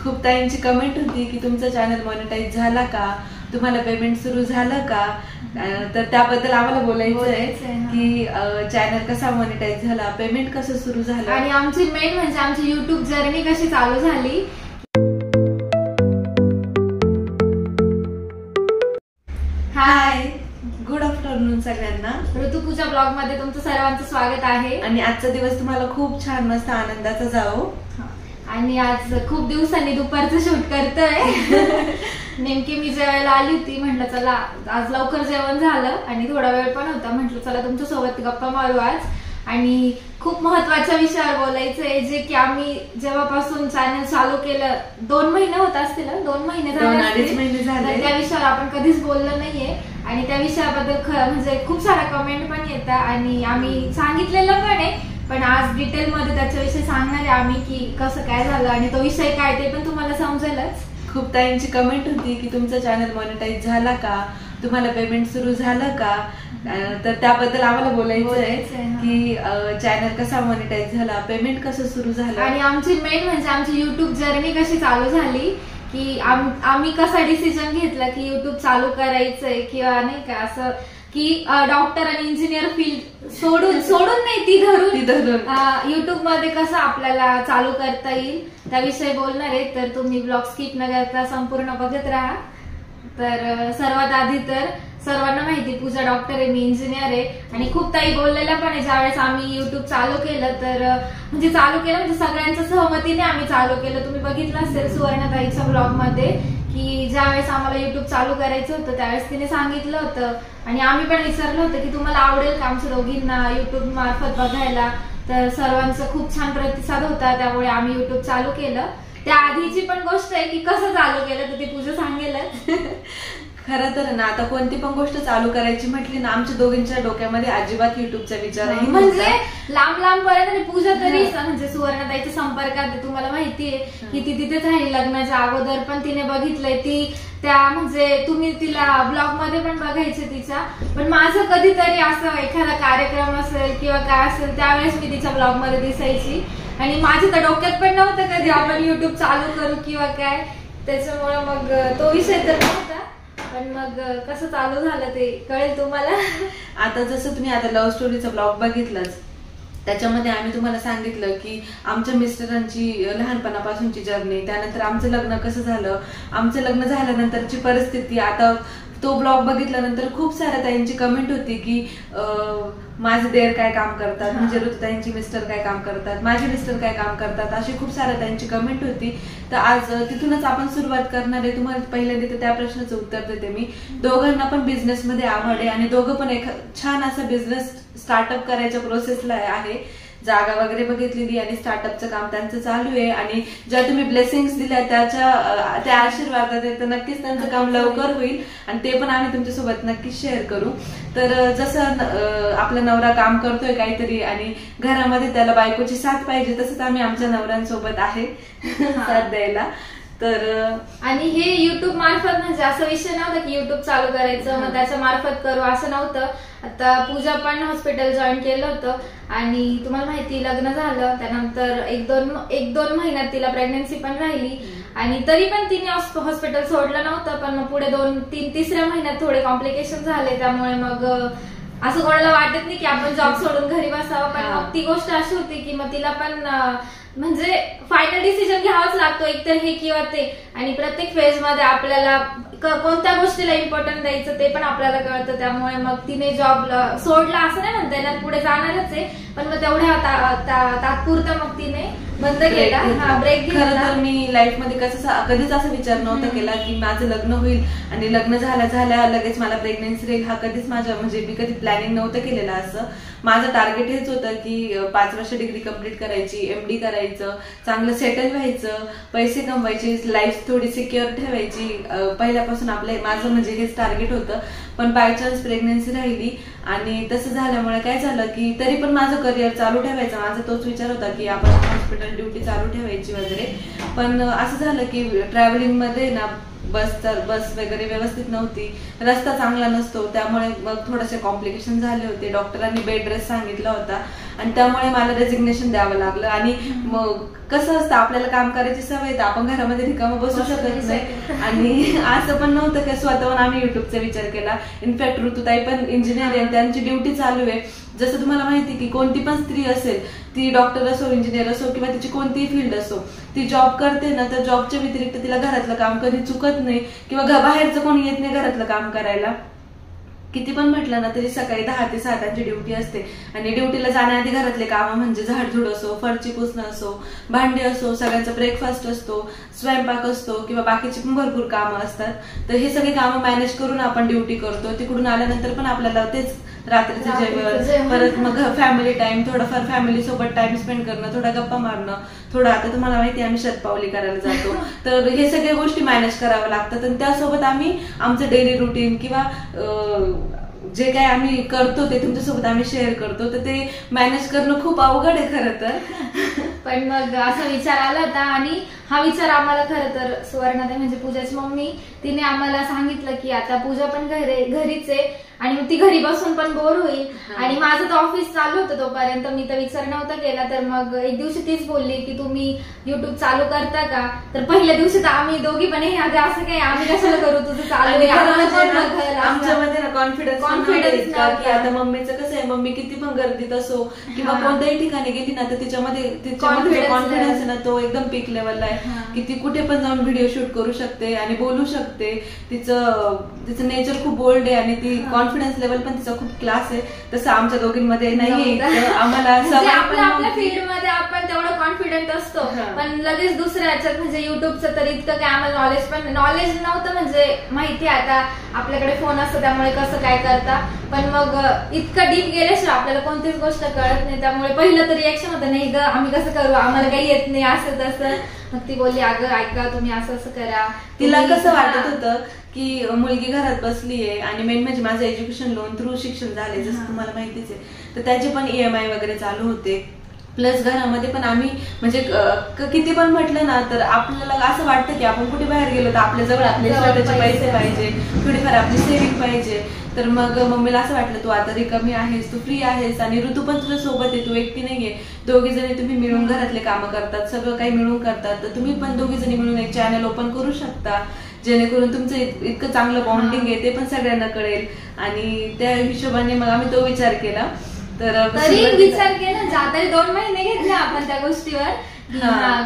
खूप ताईंची कमेंट होती की तुमचा चॅनल मॉनिटाईज झाला का, तुम्हाला पेमेंट सुरू झालं का, तर त्याबद्दल आम्हाला बोलायचं आहे की चॅनल कसा मॉनिटाईज झाला, पेमेंट कसं सुरू झालं आणि आमची मेन म्हणजे आमची युट्यूब जर्नी कशी चालू झाली। हाय, गुड आफ्टरनून सगळ्यांना। ऋतुपूजा ब्लॉग मध्ये तुमचं सर्वांचं स्वागत आहे आणि आजचा दिवस तुम्हाला खूप छान मस्त आनंदाचा जावो। आणि आज खूप दिवसांनी दुपारचं शूट करतोय। नेमकी मी जेवायला आली होती, म्हटलं चला आज लवकर जेवण झालं आणि थोडा वेळ पण होता, म्हटलं चला तुमच्या सोबत गप्पा मारू आज। आणि खूप महत्त्वाच्या विषयावर बोलायचं आहे, जे की आम्ही जेव्हापासून चॅनल चालू केलं 2 महिने होत असतील, 2 महिने झाले, त्या विषयावर आपण कधीच बोललो नाहीये। आणि त्या विषयाबद्दल म्हणजे खूप सारा कमेंट पण येतात आणि आम्ही सांगितलेलं पण आहे, पण आज डिटेल मध्ये त्याच्याविषयी सांगणार आहे आम्ही की कसं काय झालं आणि तो विषय काय ते पण तुम्हाला समजेलच। खूप ताईंची कमेंट होती की तुमचा चॅनल मॉनिटाईज झाला का, तुम्हाला पेमेंट सुरू झालं का, तर त्याबद्दल आम्हाला बोलायचं आहे की चॅनल कसा मॉनिटाईज झाला, पेमेंट कसं सुरू झालं आणि आमची मेन म्हणजे आमची युट्यूब जर्नी कशी चालू झाली की आम्ही कसा डिसिजन घेतला की युट्यूब चालू करायचंय किंवा नाही का असं की डॉक्टर आणि इंजिनियर फील्ड सोडून नाही ती धरून युट्यूब मध्ये कसं आपल्याला चालू करता येईल त्याविषयी बोलणार आहे। तर तुम्ही ब्लॉग स्किप न करता संपूर्ण बघत राहा। तर सर्वात आधी तर सर्वांना माहिती पूजा डॉक्टर आहे, मी इंजिनियर आहे आणि खूप ताई बोललेल्या पण आहे ज्यावेळेस आम्ही युट्यूब चालू केलं तर म्हणजे सगळ्यांच्या सहमतीने आम्ही चालू केलं। तुम्ही बघितलं असेल सुवर्णताईच्या ब्लॉग मध्ये की ज्यावेळेस आम्हाला युट्यूब चालू करायचं होतं त्यावेळेस तिने सांगितलं होतं आणि आम्ही पण विचारलं होतं की तुम्हाला आवडेल का आमच्या दोघींना युट्यूब मार्फत बघायला, तर सर्वांचा खूप छान प्रतिसाद होता, त्यामुळे आम्ही युट्यूब चालू केलं। त्या आधीची पण गोष्ट आहे की कसं चालू केलं तर ती पूजा सांगेलच। खरं तर ना आता कोणती पण गोष्ट चालू करायची म्हटली ना आमच्या दोघींच्या डोक्यामध्ये अजिबात युट्यूबचा विचार आहे, म्हणजे लांब पर्यंत पूजा तरी म्हणजे सुवर्णताईच्या संपर्कात तुम्हाला माहितीये की ती तिथेच राहिली लग्नाच्या अगोदर पण तिने बघितलंय ती त्या म्हणजे तुम्ही तिला ब्लॉग मध्ये पण बघायचे तिच्या, पण माझं कधीतरी असं एखादा कार्यक्रम असेल किंवा काय असेल त्यावेळेस मी तिच्या ब्लॉग मध्ये दिसायची आणि माझ्या तर डोक्यात पण नव्हतं कधी आपण युट्यूब चालू करू किंवा काय, त्याच्यामुळे मग तो विषय तर नव्हता, पण मग कसं चालू झालं ते कळेल तुम्हाला। आता जसं तुम्ही आता लव्ह स्टोरीचा ब्लॉग बघितलाच, त्याच्यामध्ये आम्ही तुम्हाला सांगितलं की आमच्या मिस्टरांची लहानपणापासूनची जर्नी, त्यानंतर आमचं लग्न कसं झालं, आमचं लग्न झाल्यानंतरची परिस्थिती। आता तो ब्लॉग बघितल्यानंतर खूप साऱ्या ताईंची कमेंट होती की माझे देर काय काम करतात, म्हणजे ऋतुताईंची मिस्टर काय काम करतात, माझे मिस्टर काय काम करतात, अशी खूप साऱ्या ताईंची कमेंट होती। तर आज तिथूनच आपण सुरुवात करणार आहे। तुम्हाला पहिल्यांदा त्या प्रश्नाचं उत्तर देते मी। दोघांना पण बिझनेस मध्ये आवड आहे आणि दोघं पण एक छान असा बिझनेस स्टार्टअप करायच्या प्रोसेसला आहे, जागा वगैरे बघितलेली आणि स्टार्टअपचं काम त्यांचं चालू आहे आणि ज्या तुम्ही ब्लेसिंग्स दिल्या त्या आशीर्वादात तर नक्कीच त्यांचं काम लवकर होईल आणि ते पण आम्ही तुमच्यासोबत नक्कीच शेअर करू। तर जसं आपला नवरा काम करतोय काहीतरी आणि घरामध्ये त्याला बायकोची साथ पाहिजे, तसंच आम्ही आमच्या नवऱ्यांसोबत आहे साथ द्यायला। तर आणि हे युट्यूब मार्फत म्हणजे असं विषय नव्हता की युट्यूब चालू करायचं मग त्याच्या मार्फत करू असं नव्हतं। आता पूजा पण हॉस्पिटल जॉईन केलं होतं आणि तुम्हाला माहिती लग्न झालं त्यानंतर एक दोन महिन्यात तिला प्रेग्नन्सी पण राहिली आणि तरी पण तिने हॉस्पिटल सोडलं नव्हतं, पण मग पुढे 3-3 महिन्यात थोडे कॉम्प्लिकेशन झाले, त्यामुळे मग असं कोणाला वाटत नाही की आपण जॉब सोडून घरी बसावं, पण मग ती गोष्ट अशी होती की मग तिला पण म्हणजे फायनल डिसिजन घ्यावाच लागतो, एकतर हे किंवा ते, आणि प्रत्येक फेज मध्ये आपल्याला कोणत्या गोष्टीला इम्पॉर्टन्स द्यायचं ते पण आपल्याला कळतं, त्यामुळे मग तिने जॉब सोडला असं नाही म्हणता येणार, पुढे जाणारच आहे, पण मग तेवढ्या तात्पुरतं मग तिने बंद केला, ब्रेक घेतला। खरं तर मी लाईफ मध्ये कधीच असा विचार नव्हता केला की माझं लग्न होईल आणि लग्न झाल्या लगेच मला प्रेग्नन्सी राहील, हा कधीच माझ्या म्हणजे मी कधी प्लॅनिंग नव्हतं केलेलं असं। माझं टार्गेट हेच होतं की 5 वर्ष डिग्री कंप्लीट करायची, MD करायचं, चांगलं सेटल व्हायचं, पैसे कमवायचे, लाईफ थोडी सिक्युअर ठेवायची, पहिल्यापासून माझं म्हणजे हेच टार्गेट होतं। पण बाय चान्स प्रेग्नन्सी राहिली आणि तसं झाल्यामुळे काय झालं की तरी पण माझं करिअर चालू ठेवायचं, माझा तोच विचार होता की आपण हॉस्पिटल ड्युटी चालू ठेवायची वगैरे, पण असं झालं की ट्रॅव्हलिंग मध्ये ना बस वगैरे व्यवस्थित नव्हती, रस्ता चांगला नसतो, त्यामुळे मग थोडेसे कॉम्प्लिकेशन झाले होते। डॉक्टरांनी बेड रेस्ट सांगितला होता आणि त्यामुळे मला रेजिग्नेशन द्यावं लागलं. आणि मग कसं असतं, आपल्याला काम करायची सवय तर आपण घरामध्ये रिकामं बसू शकत नाही. आणि असं पण नव्हतं की स्वतःहून आम्ही युट्यूबचा विचार केला. इनफॅक्ट ऋतुताई पण इंजिनियर आहे, त्यांची ड्युटी चालू आहे. जसं तुम्हाला माहिती की कोणती पण स्त्री असेल, ती डॉक्टर असो, इंजिनियर असो किंवा तिची कोणतीही फील्ड असो, ती जॉब करते ना, तर जॉबच्या व्यतिरिक्त तिला घरातलं काम कधी चुकत नाही किंवा बाहेरचं कोणी येत नाही घरातलं काम करायला. किती पण म्हटलं ना तरी सकाळी 10 ते 7 ड्युटी असते. आणि ड्युटीला जाण्याआधी घरातले काम म्हणजे झाडझूड असो, फरची पुसणं असो, भांडी असो, सगळ्यांचा ब्रेकफास्ट असतो, स्वयंपाक असतो किंवा बाकीची पण भरपूर कामं असतात. तर हे सगळे कामं मॅनेज करून आपण ड्युटी करतो. तिकडून आल्यानंतर पण आपल्याला तेच रात्रीचं जेवण, परत मग फॅमिली टाइम, थोडंफार फॅमिली सोबत टाइम स्पेंड करणं, थोडा गप्पा मारणं, थोडं आता तुम्हाला माहिती आम्ही शतपावली करायला जातो, तर हे सगळ्या गोष्टी मॅनेज कराव्या लागतात. आणि त्यासोबत आम्ही आमचं डेली रुटीन किंवा जे काय आम्ही करतो ते तुमच्यासोबत आम्ही शेअर करतो, तर ते मॅनेज करणं खूप अवघड आहे खरं तर. पण मग असा विचार आला होता आणि हा विचार आम्हाला खरं तर सुवर्णाताई म्हणजे पूजाची मम्मी, तिने आम्हाला सांगितलं की आता पूजा पण घरीच आहे आणि मग ती घरी बसून पण बोर होईल. आणि माझं तर ऑफिस चालू होतं तोपर्यंत, मी तर विचार नव्हता केला. तर मग एक दिवशी तीच बोलली की तुम्ही युट्यूब चालू करता का? तर पहिल्या दिवशी तर आम्ही दोघी पण हे असं काय आम्ही कशाला करू, तुझं चालू आहे. आमच्यामध्ये ना कॉन्फिडन्स की आता मम्मीचं कसं आहे, मम्मी किती पण गर्दीत असो किंवा कोणत्याही ठिकाणी गेली ना तर तिच्यामध्ये कॉन्फिडन्स आहे ना तो एकदम पीक लेवलला आहे की ती कुठे पण जाऊन व्हिडिओ शूट करू शकते आणि बोलू शकते. तिचं नेचर खूप बोल्ड आहे आणि ती कॉन्फिडन्स लेवल पण तिचा खूप क्लास आहे. तसं आमच्या दोघींमध्ये नाहीये. आम्हाला आपल्या फील्ड मध्ये आपण तेवढं कॉन्फिडंट असतो, पण लगेच दुसऱ्या याच्यात म्हणजे युट्यूबचं तर इतकं काय आम्हाला नॉलेज नव्हतं. म्हणजे माहिती आता आपल्याकडे फोन असतो त्यामुळे कसं काय करता, पण मग इतकं डीप गेल्याशिवाय आपल्याला कोणतीच गोष्ट कळत नाही. त्यामुळे पहिलं तर रिएक्शन होतं, नाही ग आम्ही कसं करू, आम्हाला काही येत नाही असं तसं. मग ती बोलली अगं ऐका तुम्ही असं करा. तिला कसं वाटत होतं की मुलगी घरात बसलीये आणि मेन म्हणजे माझं एज्युकेशन लोन थ्रू शिक्षण झाले, जसं तुम्हाला माहितीच आहे, तर त्याचे पण EMI वगैरे चालू होते. प्लस घरामध्ये पण आम्ही म्हणजे किती पण म्हटलं ना तर आपल्याला असं वाटतं की आपण कुठे बाहेर गेलो तर आपल्याजवळ आपले स्वतःचे पैसे पाहिजे, थोडीफार आपली सेव्हिंग पाहिजे. तर मग मम्मीला असं वाटलं तू आता रिकामी आहेस, तू फ्री आहेस आणि ऋतू पण तुझ्या सोबत आहे, तू एकटी नाहीये, दोघी जणी तुम्ही मिळून घरातले कामं करतात, सगळं काही मिळून करतात, तर तुम्ही पण दोघी जणी मिळून एक चॅनल ओपन करू शकता जेणेकरून तुमचं इतकं चांगलं बॉन्डिंग आहे ते पण सगळ्यांना कळेल. आणि त्या हिशोबाने मग आम्ही तो विचार केला. तरी विचार केला तरी 2 महिने घेतले आपण त्या गोष्टीवर.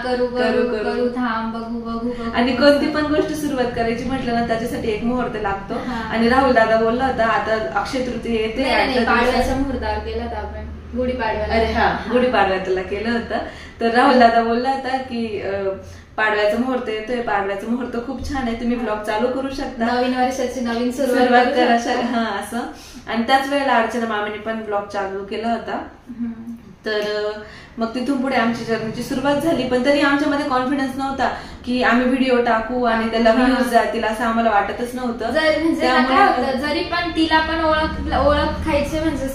करू करू करू थांब बघू. आणि कोणती पण गोष्ट सुरुवात करायची म्हटलं ना त्याच्यासाठी एक मुहूर्त लागतो. आणि राहुल दादा बोलला होता आता अक्षय तृतीया येते, पाडव्याच्या मुहूर्तावर केला होता आपण, गुढीपाडव्याला. अरे हा गुढीपाडव्याला केलं होतं. तर राहुल दादा बोलला होता की पाडव्याचा मुहूर्त येतोय, पाडव्याचा मुहूर्त खूप छान आहे, तुम्ही ब्लॉग चालू करू शकता, नवीन वर्षाची नवीन सुरुवात करा. हा असं. आणि त्याच वेळेला अर्चना मामीने पण ब्लॉग चालू केला होता. तर मग तिथून पुढे आमची जर्नीची सुरुवात झाली. पण तरी आमच्यामध्ये कॉन्फिडन्स नव्हता की आम्ही व्हिडिओ टाकू आणि त्याला व्ह्यूज जातील असं आम्हाला वाटतच नव्हतं. जरी पण तिला पण ओळखायचे म्हणजे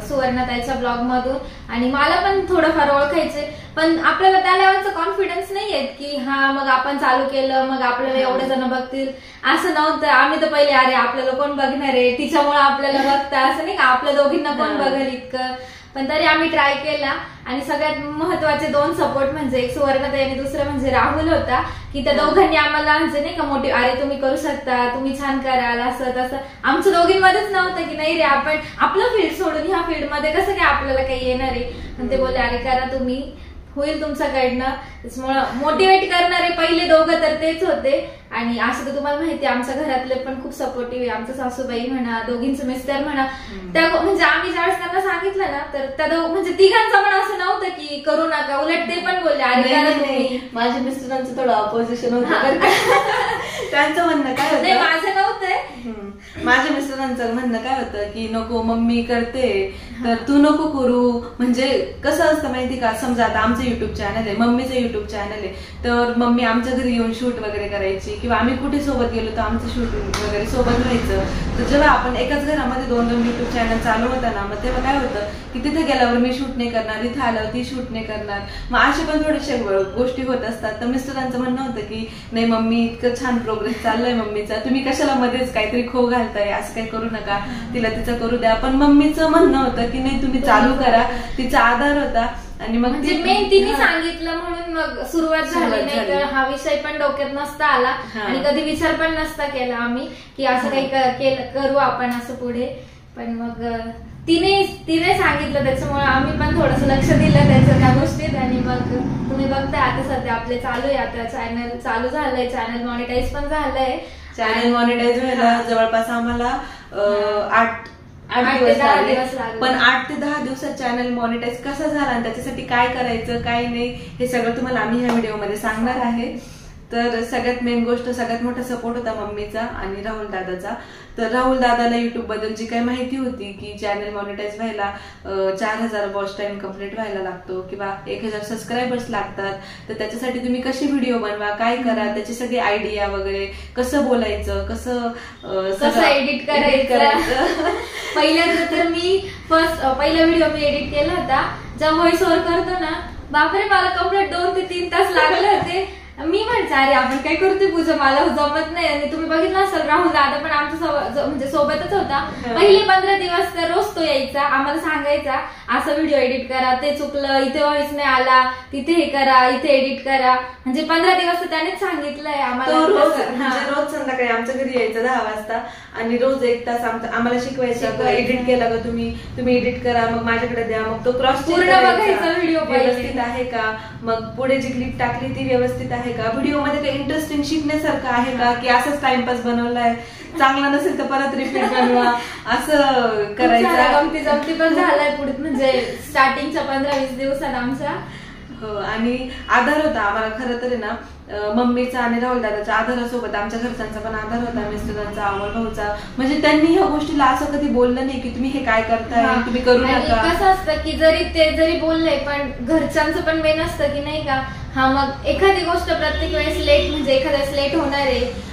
सुवर्णाताईच्या ब्लॉग मधून आणि मला पण थोडंफार ओळखायचे, पण आपल्याला त्या लेवलचा कॉन्फिडन्स नाहीये की हा मग आपण चालू केलं मग आपल्याला एवढे जण बघतील असं नव्हतं. आम्ही तर पहिले अरे आपल्याला कोण बघणार आहे, तिच्यामुळे आपल्याला बघता असं नाही का, आपल्या दोघींना कोण बघेल इतकं. पण तरी आम्ही ट्राय केला. आणि सगळ्यात महत्वाचे 2 सपोर्ट म्हणजे एक सुवर्णाताई आणि दुसरं म्हणजे राहुल होता की त्या दोघांनी आम्हाला म्हणजे नाही का मोटिव्ह, अरे तुम्ही करू शकता, तुम्ही छान कराल असं तसं. आमच्या दोघींमध्येच नव्हतं की नाही रे आपण आपलं फील्ड सोडून ह्या फील्ड मध्ये कसं काय आपल्याला काही येणार आहे. आणि ते बोलले अरे करा तुम्ही, होईल तुमच्याकडनं. त्याच्यामुळे मोटिवेट करणारे पहिले दोघं तर तेच होते. आणि असं तर तुम्हाला माहिती आमच्या घरातले पण खूप सपोर्टिव्ह आहे, आमचं सासूबाई म्हणा, दोघींचं मिस्टर म्हणा. त्या म्हणजे आम्ही ज्यावेळेस त्यांना सांगितलं ना तर त्या म्हणजे तिघांचं पण असं नव्हतं की करू नका, उलट ते पण बोलले अरे करा तुम्ही. माझ्या मिस्टरांचं थोडं ऑपोजिशन होतं. त्यांचं म्हणणं काय होतं, माझं नव्हतं, माझ्या मिस्टरांचं म्हणणं काय होतं की नको मम्मी करते तर तू नको करू. म्हणजे कसं असतं माहिती का, समजा आता आमचं युट्यूब चॅनल आहे, मम्मीचं युट्यूब चॅनल आहे, तर मम्मी आमच्या घरी येऊन शूट वगैरे करायची किंवा आम्ही कुठे सोबत गेलो तर आमचं शूटिंग वगैरे सोबत व्हायचं. तर जेव्हा आपण एकाच घरामध्ये 2-2 युट्यूब चॅनल चालू होता ना, मग तेव्हा काय होतं की तिथे गेल्यावर मी शूट नाही करणार, इथे आल्यावर ती शूट नाही करणार, मग असे पण थोडेसे गोष्टी होत असतात. तर मिस्टरांचं म्हणणं होतं की नाही मम्मी इतकं छान प्रोग्रेस चाललाय मम्मीचा, तुम्ही कशाला मध्येच काहीतरी खो घालता घालताय, असं काही करू नका, तिला तिचं करू द्या. पण मम्मीचं म्हणणं होतं की नाही तुम्ही चालू करा, तिचा आधार होता. आणि मग म्हणजे मेन तिने सांगितलं म्हणून मग सुरुवात झाली, नाही तर हा विषय पण डोक्यात नसता आला आणि कधी विचार पण नसता केला आम्ही की असं काही करू आपण असं पुढे. पण मग तिने सांगितलं, त्याच्यामुळे आम्ही पण थोडस लक्ष दिलं त्या गोष्टीत. आणि मग तुम्ही बघताय आता सध्या आपले चालू आहे, आता चॅनल चालू झालंय, चॅनल मॉनिटाईज पण झालंय. चॅनल मॉनिटाईज व्हायला जवळपास आम्हाला 8 दिवस लागले. पण 8 ते 10 दिवसात चॅनल मॉनिटाईज कसा झाला आणि त्याच्यासाठी काय करायचं काय नाही हे सगळं तुम्हाला आम्ही ह्या व्हिडिओमध्ये सांगणार आहे. तर सगळ्यात मेन गोष्ट, सगळ्यात मोठा सपोर्ट होता मम्मीचा आणि राहुल दादाचा. तर राहुल दादाला युट्यूब बद्दल जी काही माहिती होती की चॅनल मॉनिटाईज व्हायला 4000 वॉच टाइम कम्प्लीट व्हायला लागतो किंवा 1000 सबस्क्रायबर्स लागतात, तर त्याच्यासाठी तुम्ही कशी व्हिडिओ बनवा, काय करा, त्याची सगळी आयडिया वगैरे, कसं बोलायचं, कसं एडिट करायचं. पहिल्यांदा तर मी पहिला व्हिडिओ मी एडिट केला होता, जेव्हा व्हॉइस ओव्हर करतो ना, बापरे मला कम्प्लीट 2 ते 3 तास लागले होते. मी म्हणते अरे आपण काय करतोय पूजा, मला जमत नाही. आणि तुम्ही बघितलं असेल राहुल दादा पण आमच्या म्हणजे सोबतच होता. पहिले 15 दिवस तर रोज तो यायचा, आम्हाला सांगायचा असं व्हिडिओ एडिट करा, ते चुकलं, इथे व्हॉइस नाही आला, तिथे हे करा, इथे एडिट करा. म्हणजे 15 दिवस तर त्यानेच सांगितलंय आम्हाला. रोज संध्याकाळी आमच्या घरी यायचं 10 वाजता आणि रोज 1 तास आम्हाला शिकवायचं, एडिट केला का तुम्ही एडिट करा, मग माझ्याकडे द्या, मग तो क्रॉस पूर्ण बघायचा व्हिडिओ व्यवस्थित आहे का, मग पुढे जी क्लिप टाकली ती व्यवस्थित आहे का, व्हिडिओ मध्ये काही इंटरेस्टिंग शिकण्यासारखं आहे का, की असंच टाइमपास बनवलाय, चांगला नसेल तर परत रिपीट बनवा, असं करायचं. गमती जमती पण झालाय पुढे, म्हणजे स्टार्टिंगच्या 15-20 दिवसात आमच्या. हो, आणि आधार होता आम्हाला खरं तर ना मम्मीचा आणि राहुल दादाच्या आधारासोबत आमच्या घरच्यांचा पण आधार होता, मिस्टरांचा, अमोल भाऊचा. म्हणजे त्यांनी ह्या गोष्टीला असं कधी बोललं नाही की तुम्ही हे काय करताय, तुम्ही करू नका. कसं असतं की जरी बोलले पण घरच्यांचं पण मेन असतं की नाही का, हा मग एखादी गोष्ट प्रत्येक वेळेस लेट, म्हणजे एखाद्या वेळेस लेट होणार आहे,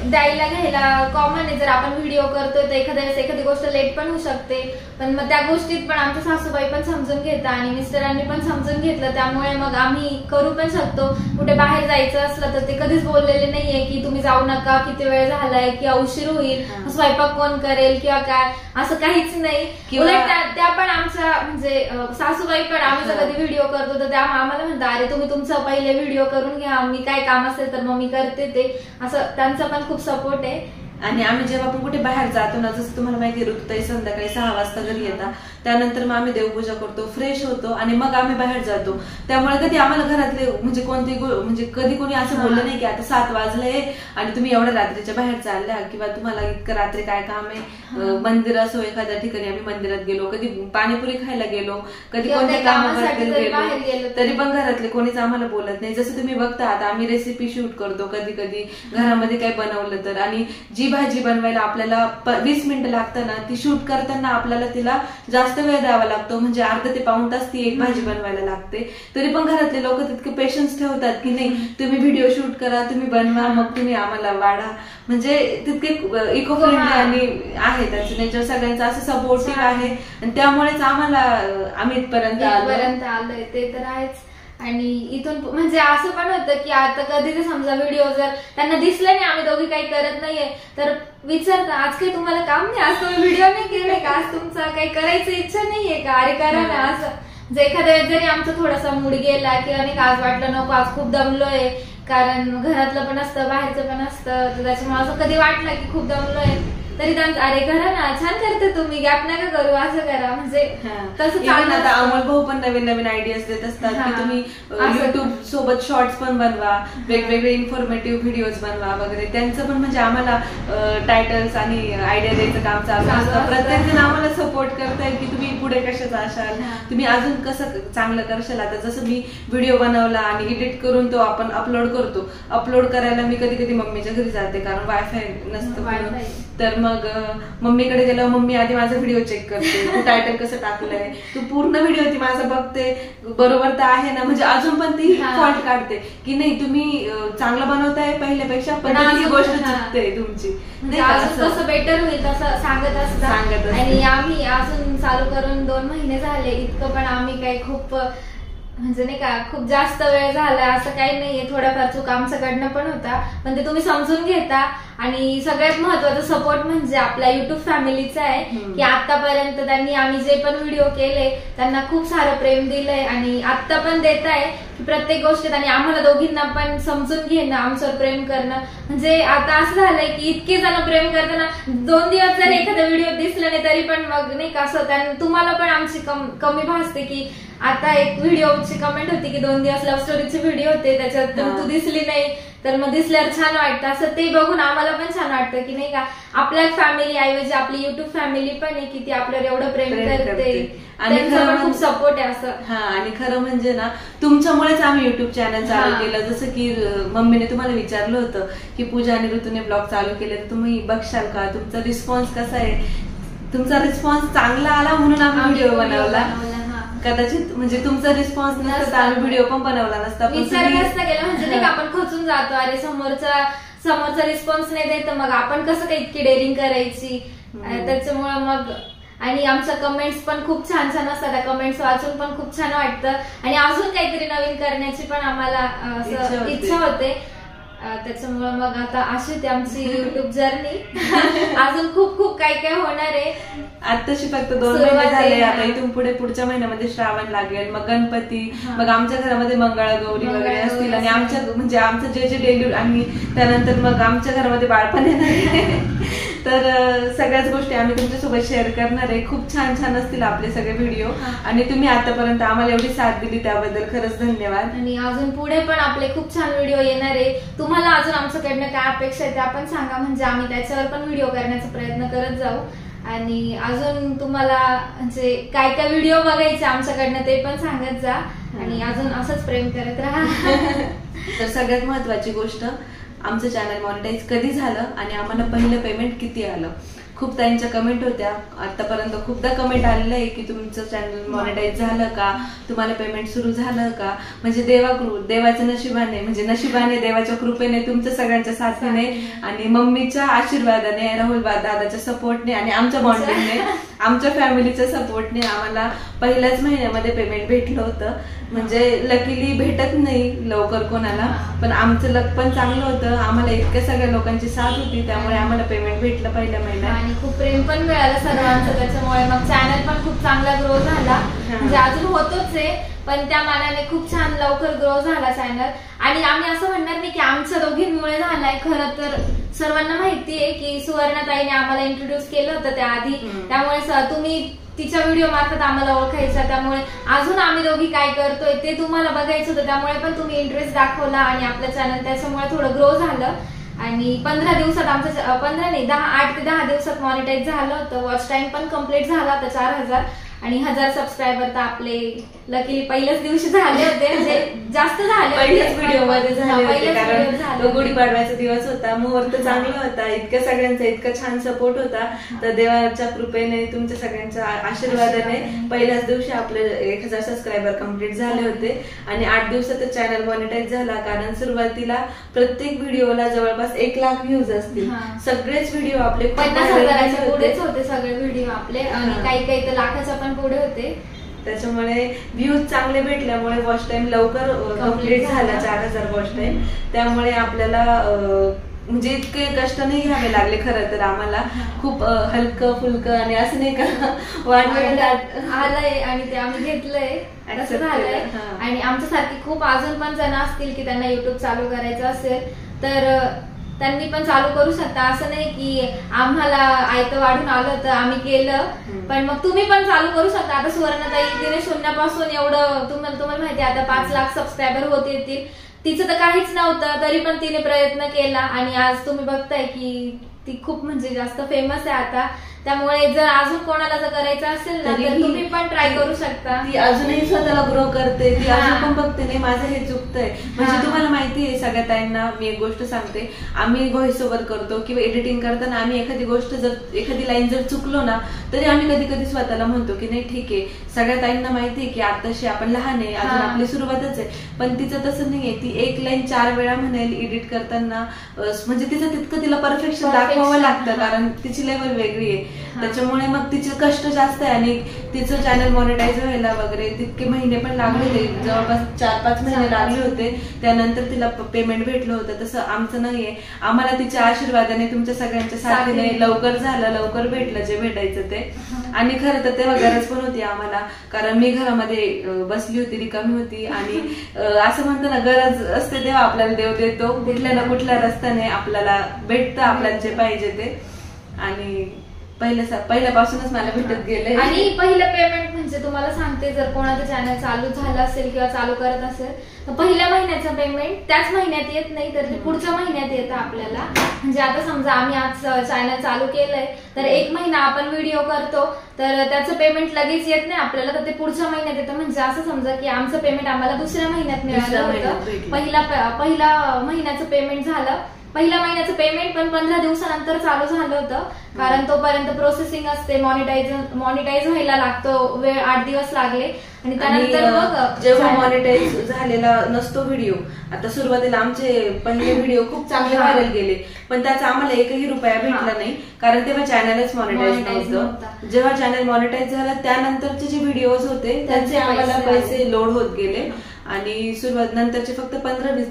द्यायला घ्यायला कॉमन आहे. जर आपण व्हिडिओ करतोय तर एखाद्या वेळेस एखादी गोष्ट लेट पण होऊ शकते, पण मग त्या गोष्टीत पण आमच्या सासूबाई पण समजून घेतात आणि मिस्टरांनी पण समजून घेतलं, त्यामुळे मग आम्ही करू पण शकतो. कुठे बाहेर जायचं असलं तर ते कधीच बोललेले नाहीये की तुम्ही जाऊ नका, किती वेळ झालाय किंवा उशीर होईल, स्वयंपाक कोण करेल किंवा काय, असं काहीच नाही. उलट त्या पण आमच्या म्हणजे सासूबाई पण आम्ही जर कधी व्हिडिओ करतो तर त्या आम्हाला म्हणतात अरे तुम्ही तुमचं पहिले व्हिडिओ करून घ्या, मी काय काम असेल तर मग मी करते ते, असं त्यांचा पण खूप सपोर्ट आहे. आणि आम्ही जेव्हा आपण कुठे बाहेर जातो ना, जसं तुम्हाला माहिती ऋतुताई संध्याकाळी 6 वाजता घरी येतात, त्यानंतर मग आम्ही देवपूजा करतो, फ्रेश होतो आणि मग आम्ही बाहेर जातो. त्यामुळे कधी आम्हाला घरातले म्हणजे कधी कोणी असं बोललं नाही की आता 7 वाजले आणि तुम्ही एवढ्या रात्रीच्या बाहेर चालल्या किंवा तुम्हाला इतकं रात्री काय काम आहे. मंदिर असो, एखाद्या ठिकाणी आम्ही मंदिरात गेलो, कधी पाणीपुरी खायला गेलो, कधी कोणत्या कामासाठी गेलो, तरी पण घरातले कोणीच आम्हाला बोलत नाही. जसं तुम्ही बघता आता आम्ही रेसिपी शूट करतो कधी कधी घरामध्ये काही बनवलं तर, आणि जी भाजी बनवायला आपल्याला 20 मिनिटं लागतं ना, ती शूट करताना आपल्याला तिला जास्त वेळ द्यावा लागतो, म्हणजे अर्धा ते पाऊण तास ती एक भाजी बनवायला लागते. तरी पण घरातले लोक तितके पेशन्स ठेवतात की नाही तुम्ही व्हिडिओ शूट करा, तुम्ही बनवा, मग तुम्ही आम्हाला वाढा. म्हणजे तितके इको फ्रेंडली आणि आहे त्यांचं नेचर, सगळ्यांचं असं सपोर्टिव्ह आहे आणि त्यामुळेच आम्ही इथपर्यंत आलोय. ते तर आहेच. आणि इथून म्हणजे असं पण होतं की आता कधी जर समजा व्हिडिओ जर त्यांना दिसलं नाही, आम्ही दोघी काही करत नाहीये, तर विचारता आज काही तुम्हाला काम नाही, आज तुम्ही व्हिडिओ नाही केले का, आज तुमचा काही करायची इच्छा नाहीये का, अरे करा ना. असं एखाद्या वेळेस जरी आमचा थोडासा मूड गेला किंवा नाही का आज वाटलं नको आज खूप दमलोय, कारण घरातलं पण असतं बाहेरचं पण असतं, तर त्याच्यामुळे असं कधी वाटलं की खूप दमलोय तरी त्यांचं अरे करा ना, छान करते तुम्ही, गॅप नका करू, असं करा. म्हणजे तसं आता अमोल भाऊ पण नवीन नवीन आयडियाज देत असतात की तुम्ही युट्यूब सोबत शॉर्ट्स पण बनवा, वेगवेगळे इन्फॉर्मेटिव्ह व्हिडिओज बनवा वगैरे. त्यांचं पण म्हणजे आम्हाला टायटल्स आणि आयडिया द्यायचं काम चालू असतं. प्रत्येक जण आम्हाला सपोर्ट करताय की तुम्ही पुढे कशाचं असाल, तुम्ही अजून कसं चांगलं करशाल. आता जसं मी व्हिडिओ बनवला आणि एडिट करून तो आपण अपलोड करतो, अपलोड करायला मी कधी कधी मम्मीच्या घरी जाते कारण वायफाय नसतं, तर मग मम्मीकडे गेल्यावर मम्मी आधी माझा व्हिडिओ चेक करते, तू टायटल कसं टाकलंय, तू पूर्ण व्हिडिओ ती माझं बघते, बरोबर तर आहे ना. म्हणजे अजून पण ती फॉल्ट काढते की नाही तुम्ही चांगलं बनवताय पहिल्यापेक्षा, पण ही गोष्ट चुकते तुमची, कसं बेटर होईल तसं सांगत असतात. आणि आम्ही अजून चालू करून 2 महिने झाले, इतकं पण आम्ही काही खूप म्हणजे नाही का खूप जास्त वेळ झाला असं काही नाहीये. थोड्याफार चूक आमच्याकडनं पण होता, पण ते तुम्ही समजून घेता आणि सगळ्यात महत्वाचा सपोर्ट म्हणजे आपल्या युट्यूब फॅमिलीचा आहे की आतापर्यंत त्यांनी आम्ही जे पण व्हिडिओ केले त्यांना खूप सारं प्रेम दिलंय आणि आता पण देत आहे की प्रत्येक गोष्टीत आणि आम्हाला दोघींना पण समजून घेणं, आमच्यावर प्रेम करणं. म्हणजे आता असं झालंय की इतके जण प्रेम करताना 2 दिवस जर एखादा व्हिडिओ दिसला नाही तरी पण मग नाही का असं तुम्हाला पण आमची कमी भासते की आता एक व्हिडिओची कमेंट होती की 2 दिवस लव्ह स्टोरीचे व्हिडिओ होते त्याच्यात तू दिसली नाही तर मग दिसल्यावर छान वाटतं. असं ते बघून आम्हाला पण छान वाटतं की नाही का आपल्या फॅमिली ऐवजी आपली युट्यूब फॅमिली पण आहे की ती आपल्यावर एवढं प्रेम करते आणि खूप सपोर्ट आहे असं. हा आणि खरं म्हणजे ना तुमच्यामुळेच आम्ही युट्यूब चॅनल चालू केलं. जसं की मम्मीने तुम्हाला विचारलं होतं की पूजा आणि ऋतूने ब्लॉग चालू केले तर तुम्ही बघशाल का, तुमचा रिस्पॉन्स कसा आहे. तुमचा रिस्पॉन्स चांगला आला म्हणून आम्ही व्हिडिओ बनवला. कदाचित म्हणजे तुमचा रिस्पॉन्स नसता तर आम्ही व्हिडिओ पण बनवला नसता. विचार नसता केला म्हणजे नाही का आपण खचून जातो, अरे समोरचा रिस्पॉन्स नाही देत मग आपण कसं काही इतकी डेअरिंग करायची. त्याच्यामुळे मग आणि आमच्या कमेंट्स पण खूप छान छान असतात. त्या कमेंट्स वाचून पण खूप छान वाटतं आणि अजून काहीतरी नवीन करण्याची पण आम्हाला इच्छा होते. त्याच्यामुळे मग आता अशी होती आमची युट्यूब जर्नी. अजून खूप खूप काय काय होणार आहे. आताशी फक्त 2 महिने झाले. आता इथून पुढे पुढच्या महिन्यामध्ये श्रावण लागेल, मग गणपती, मग आमच्या घरामध्ये मंगळागौरी वगैरे असतील आणि आमच्या म्हणजे आमचं जे जे डेली आणि त्यानंतर मग आमच्या घरामध्ये बाळपण येणार आहे. तर सगळ्याच गोष्टी आम्ही तुमच्यासोबत शेअर करणार आहे. खूप छान छान असतील आपले सगळे व्हिडिओ आणि तुम्ही आतापर्यंत आम्हाला एवढी साथ दिली त्याबद्दल खरंच धन्यवाद. आणि अजून पुढे पण आपले खूप छान व्हिडिओ येणार आहे. तुम्हाला अजून आमच्याकडनं काय अपेक्षा आहे त्या पण सांगा म्हणजे आम्ही त्याच्यावर पण व्हिडिओ करण्याचा प्रयत्न करत जाऊ. आणि अजून तुम्हाला म्हणजे काय काय व्हिडिओ बघायचे आमच्याकडनं ते पण सांगत जा आणि अजून असंच प्रेम करत राहा. तर सगळ्यात महत्वाची गोष्ट आमचं चॅनल मॉनिटाईज कधी झालं आणि आम्हाला पहिलं पेमेंट किती आलं. खूप त्यांच्या कमेंट होत्या. आतापर्यंत खूपदा कमेंट आलेलं आहे की तुमचं चॅनल मॉनिटाईज झालं का, तुम्हाला पेमेंट सुरू झालं का. म्हणजे देवाच्या नशिबाने म्हणजे नशिबाने देवाच्या कृपेने तुमच्या सगळ्यांच्या साथीने आणि मम्मीच्या आशीर्वादाने, राहुल दादाच्या सपोर्टने आणि आमच्या बॉन्डिंगने, आमच्या फॅमिलीच्या सपोर्टने आम्हाला पहिल्याच महिन्यामध्ये पेमेंट भेटलं होतं. म्हणजे लकीली भेटत नाही लवकर कोणाला, पण आमचं लक पण चांगलं होतं. आम्हाला इतक्या सगळ्या लोकांची साथ होती त्यामुळे आम्हाला पेमेंट भेटलं पहिल्या महिन्यात आणि खूप प्रेम पण मिळालं सर्वांचं. त्याच्यामुळे मग चॅनल पण खूप चांगला ग्रो झाला. म्हणजे अजून होतोच आहे पण त्या मानाने खूप छान लवकर ग्रो झाला चॅनल. आणि आम्ही असं म्हणणार नाही की आमच्या दोघींमुळे झालाय. खरं तर सर्वांना माहिती आहे की सुवर्णाताईने आम्हाला इंट्रोड्यूस केलं होतं त्याआधी, त्यामुळे तुम्ही तिच्या व्हिडिओ मार्फत आम्हाला ओळखायचा. त्यामुळे अजून आम्ही दोघी काय करतोय ते तुम्हाला बघायचं होतं त्यामुळे पण तुम्ही इंटरेस्ट दाखवला आणि आपलं चॅनल त्याच्यामुळे थोडं ग्रो झालं. आणि 15 दिवसात आमचं 15 नाही 8 ते 10 दिवसात मॉनिटाईज झालं होतं. वॉच टाइम पण कम्प्लीट झाला होता 4000 आणि 1000 सबस्क्रायबर तर आपले लकीली पहिल्याच दिवशी झाले होते. म्हणजे जास्त झाले पहिल्याच व्हिडिओ मध्ये झाले होते कारण गुढीपाडव्याचा दिवस होता, मुहूर्त चांगला होता, इतक्या सगळ्यांचा इतका छान सपोर्ट होता. तर देवाच्या कृपेने तुमच्या सगळ्यांच्या आशीर्वादाने पहिल्याच दिवशी आपले 1000 सबस्क्रायबर कम्प्लीट झाले होते आणि 8 दिवसात चॅनल मॉनिटाईज झाला. कारण सुरुवातीला प्रत्येक व्हिडिओला जवळपास 1 लाख व्ह्यूज असतील. सगळेच व्हिडिओ आपले 50,000च्या पुढेच होते सगळे व्हिडिओ आपले आणि काही काही तर लाखाच्या पण पुढे होते. त्याच्यामुळे व्ह्यूज चांगले भेटल्यामुळे वॉच टाइम लवकर कम्प्लीट झाला 4000 वॉच टाइम. त्यामुळे आपल्याला म्हणजे इतके कष्ट नाही घ्यावे लागले. खरं तर आम्हाला खूप हलकं फुलकं आणि असं नाही का वाटलं आलंय आणि ते आम्ही घेतलंय असं झालंय. आणि आमच्यासारखी खूप अजून पण जण असतील की त्यांना युट्यूब चालू करायचं असेल तर त्यांनी पण चालू करू शकता. असं नाही की आम्हाला आयतं वाढून आलं तर आम्ही केलं, पण मग तुम्ही पण चालू करू शकता. आता सुवर्णाताई तिने शून्यापासून एवढं तुम्हाला माहिती आता 5 लाख सबस्क्रायबर होत येतील. तिचं तर काहीच नव्हतं तरी पण तिने प्रयत्न केला आणि आज तुम्ही बघताय की ती खूप म्हणजे जास्त फेमस आहे आता. त्यामुळे जर अजून कोणाला जर करायचं असेल ना तर तुम्ही पण ट्राय करू शकता. ती अजूनही स्वतःला ग्रो करते. ती अजून पण बघते नाही माझं हे चुकतंय. म्हणजे तुम्हाला माहिती आहे सगळ्या ताईंना मी एक गोष्ट सांगते, आम्ही व्हॉइस ओव्हर करतो किंवा एडिटिंग करताना आम्ही एखादी गोष्ट जर एखादी लाईन जर चुकलो ना तरी आम्ही कधी कधी स्वतःला म्हणतो की नाही ठीक आहे. सगळ्या ताईंना माहिती आहे की आताशी आपण लहान आहे, अजून आपली सुरुवातच आहे. पण तिचं तसं नाहीये. ती 1 लाईन 4 वेळा म्हणेल एडिट करताना. म्हणजे तिचं तितकं तिला परफेक्शन दाखवावं लागतं कारण तिची लेवल वेगळी आहे. त्याच्यामुळे मग तिचे कष्ट जास्त आहे आणि तिचं चॅनल मॉनिटाईज व्हायला वगैरे तितके महिने पण लागलेले, जवळपास 4-5 महिने लागले होते. त्यानंतर तिला पेमेंट भेटलं होतं. तसं आमचं नाहीये. आम्हाला तिच्या आशीर्वादाने, तुमच्या सगळ्यांच्या साथीने लवकर झालं, लवकर भेटलं जे भेटायचं ते. आणि खरं तर तेव्हा गरज पण होती आम्हाला, कारण मी घरामध्ये बसली होती, रिकामी होती. आणि असं म्हणतो ना, गरज असते तेव्हा आपल्याला देव देतो, कुठल्या ना कुठल्या रस्त्याने आपल्याला भेटतं आपल्याला जे पाहिजे ते. आणि पहिल्यापासूनच मला भेटत गेले. आणि पहिलं पेमेंट म्हणजे तुम्हाला सांगते, जर कोणाचं चॅनल चालू झालं असेल किंवा चालू करत असेल तर पहिल्या महिन्याचं पेमेंट त्याच महिन्यात येत नाही, तर ते पुढच्या महिन्यात येतं आपल्याला. म्हणजे आता समजा आम्ही आज चॅनल चालू केलंय तर 1 महिना आपण व्हिडिओ करतो तर त्याचं पेमेंट लगेच येत नाही आपल्याला, तर ते पुढच्या महिन्यात येतं. म्हणजे असं समजा की आमचं पेमेंट आम्हाला दुसऱ्या महिन्यात मिळालं होतं. पहिला महिन्याचं पेमेंट झालं. पहिल्या महिन्याचं पेमेंट पण 15 दिवसानंतर चालू झालं होतं, कारण तोपर्यंत प्रोसेसिंग असते, मॉनिटाईज व्हायला लागतो, वेळ 8 दिवस लागले. आणि त्यानंतर मग जेव्हा मॉनिटाईज झालेला नसतो व्हिडिओ, आता सुरुवातीला आमचे पहिले व्हिडिओ खूप चांगले व्हायरल गेले, पण त्याचा आम्हाला 1ही रुपया भेटला नाही, कारण तेव्हा चॅनलच मॉनिटाईज नव्हतं. जेव्हा चॅनल मॉनिटाईज झालं त्यानंतरचे जे व्हिडिओज होते त्यांचे आम्हाला पैसे लोड होत गेले. आणि सुरुवात नंतरचे फक्त 15-20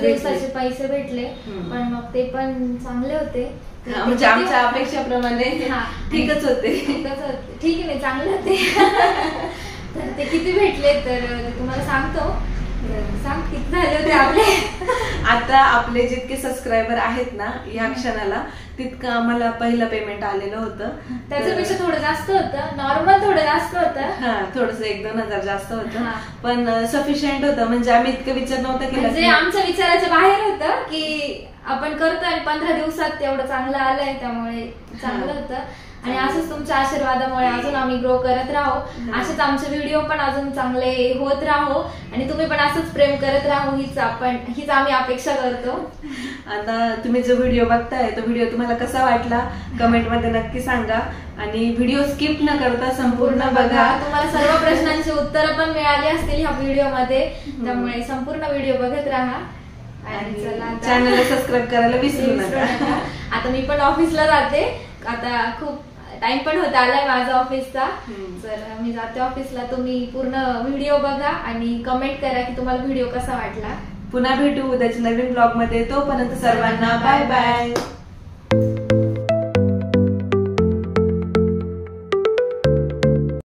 दिवसाचे पैसे भेटले, पण मग ते पण चांगले होते. म्हणजे आमच्या अपेक्षाप्रमाणे ठीकच होते. ठीक आहे, चांगले होते. तर ते किती भेटले तर तुम्हाला सांगतो. सांग किती झाले होते आपले. आता आपले जितके सबस्क्रायबर आहेत ना या क्षणाला, तितकं आम्हाला पहिलं पेमेंट आलेलं होतं. त्याच्यापेक्षा थोडं जास्त होतं, नॉर्मल थोडं जास्त होतं. थोडस 1-2 हजार जास्त होतं, पण सफिशियंट होतं. म्हणजे आम्ही इतकं विचार नव्हता केला, म्हणजे आमच्या विचाराच्या बाहेर होतं की आपण करतो आणि 15 दिवसात तेवढं चांगलं आलंय, त्यामुळे चांगलं होतं. आणि असंच तुमच्या आशीर्वादामुळे अजून आम्ही ग्रो करत राहू, असेच आमचे व्हिडिओ पण अजून चांगले होत राहू आणि तुम्ही पण असंच प्रेम करत राहू, हीच आम्ही अपेक्षा करतो. आता तुम्ही जो व्हिडिओ बघताय तो व्हिडिओ तुम्हाला कसा वाटला कमेंट मध्ये नक्की सांगा. आणि व्हिडिओ स्किप न करता संपूर्ण बघा. तुम्हाला सर्व प्रश्नांची उत्तरं पण मिळाली असतील ह्या व्हिडिओ मध्ये, त्यामुळे संपूर्ण व्हिडिओ बघत राहा. आणि चॅनलला सबस्क्राईब करायला विसरू नका. आता मी पण ऑफिसला जाते, आता खूप टाइम पण होत आलाय माझा ऑफिसचा, तर मी जाते ऑफिसला. तुम्ही पूर्ण व्हिडिओ बघा आणि कमेंट करा की तुम्हाला व्हिडिओ कसा वाटला. पुन्हा भेटू उद्याच्या नवीन ब्लॉग मध्ये. तोपर्यंत सर्वांना बाय बाय.